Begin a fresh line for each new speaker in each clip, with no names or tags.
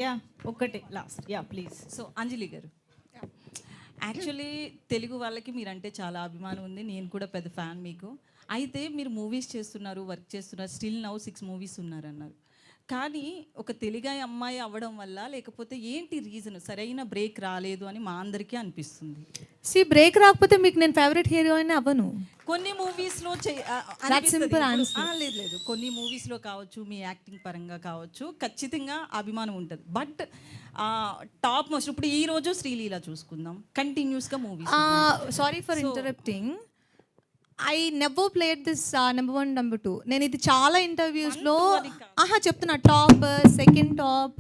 Yeah ఒక్కటే last yeah please.
So అంజలి గారు, actually Telugu వాళ్ళకి మీరంటే చాలా అభిమానం ఉంది. నేను కూడా పెద్ద ఫ్యాన్ మీకు. అయితే మీరు మూవీస్ చేస్తున్నారు, వర్క్ చేస్తున్నారు, స్టిల్ నౌ 6 మూవీస్ ఉన్నారన్నారు. కానీ ఒక తెలుగు అమ్మాయి అవ్వడం వల్ల, లేకపోతే ఏంటి రీజన్ సరైన బ్రేక్ రాలేదు అని మా అందరికీ అనిపిస్తుంది.
బ్రేక్ రాకపోతే మీకు నేను ఫేవరెట్ హీరోయిన్ అవ్వను.
కొన్ని మూవీస్లో లేదు కొన్ని మూవీస్లో కావచ్చు, మీ యాక్టింగ్ పరంగా కావచ్చు, ఖచ్చితంగా అభిమానం ఉంటుంది. బట్ టాప్ మోస్ట్ ఇప్పుడు ఈ రోజు శ్రీలీల చూసుకుందాం, కంటిన్యూస్గా movies.
Sorry for interrupting. I never played this number 1 number 2. నేను ఇది చాలా ఇంటర్వ్యూస్లో చెప్తున్నా. టాప్, సెకండ్ టాప్,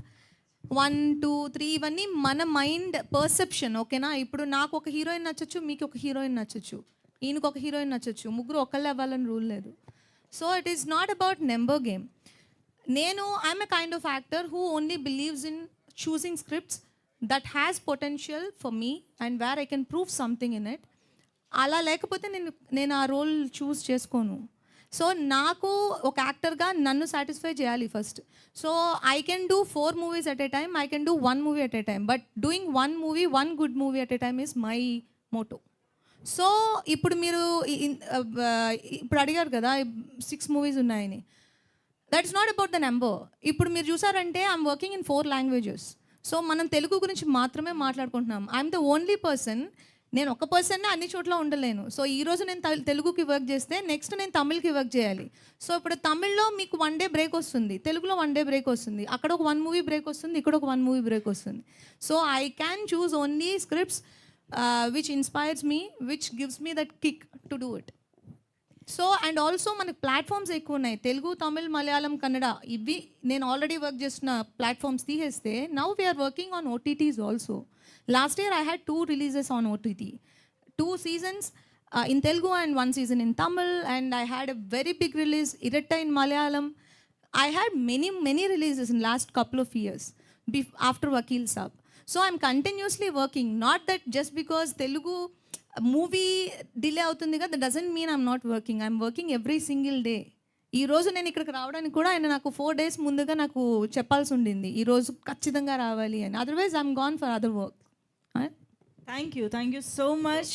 1, 2, 3 ఇవన్నీ మన మైండ్ పర్సెప్షన్. ఓకేనా? ఇప్పుడు నాకు ఒక హీరోయిన్ నచ్చచ్చు, మీకు ఒక హీరోయిన్ నచ్చచ్చు, ఈయనకు ఒక హీరోయిన్ నచ్చచ్చు, ముగ్గురు ఒకళ్ళే అవ్వాలని రూల్ లేదు. So it is not about number game. నేను I'm a kind of actor who only believes in choosing scripts that has potential for me and where I can prove something in it. అలా లేకపోతే నేను ఆ role చూస్ చేసుకోను. So నాకు ఒక యాక్టర్గా నన్ను సాటిస్ఫై చేయాలి first. So I can do 4 movies at a time, I can do 1 movie at a time, but doing 1 movie, 1 good movie at a time is my Moto. So ఇప్పుడు మీరు ఇప్పుడు అడిగారు కదా 6 మూవీస్ ఉన్నాయని. That is not about the number. ఇప్పుడు మీరు చూసారంటే I'm working in 4 languages. So మనం తెలుగు గురించి మాత్రమే మాట్లాడుకుంటున్నాం. I'm the only person. నేను ఒక పర్సన్నే అన్ని చోట్ల ఉండలేను. సో ఈరోజు నేను తెలుగుకి వర్క్ చేస్తే నెక్స్ట్ నేను తమిళ్కి వర్క్ చేయాలి. సో ఇప్పుడు తమిళ్లో మీకు 1 డే బ్రేక్ వస్తుంది, తెలుగులో 1 డే బ్రేక్ వస్తుంది, అక్కడ ఒక 1 మూవీ బ్రేక్ వస్తుంది, ఇక్కడ ఒక 1 మూవీ బ్రేక్ వస్తుంది. So I can choose only scripts which inspires me, which gives me that kick to do it. So and also మనకి ప్లాట్ఫామ్స్ ఎక్కువ ఉన్నాయి. తెలుగు, తమిళ్, మలయాళం, కన్నడ ఇవి నేను ఆల్రెడీ వర్క్ చేస్తున్న ప్లాట్ఫామ్స్ తీసేస్తే now we are working on OTTs also. Last year I had 2 releases on OTT, 2 seasons in Telugu and 1 season in Tamil, and I had a very big release, Iratta in Malayalam. I had many releases in last couple of years after Vakil Saab. So I'm continuously working. Not that just because Telugu movie delay అవుతుంది కదా, that doesn't mean I'm not working. I'm working every single day. ఈ రోజు నేను ఇక్కడికి రావడానికి కూడా ఆయన నాకు 4 days ముందుగా నాకు చెప్పాల్సి ఉండింది, ఈరోజు ఖచ్చితంగా రావాలి అని. Otherwise I'm gone for other work.
Thank you so much.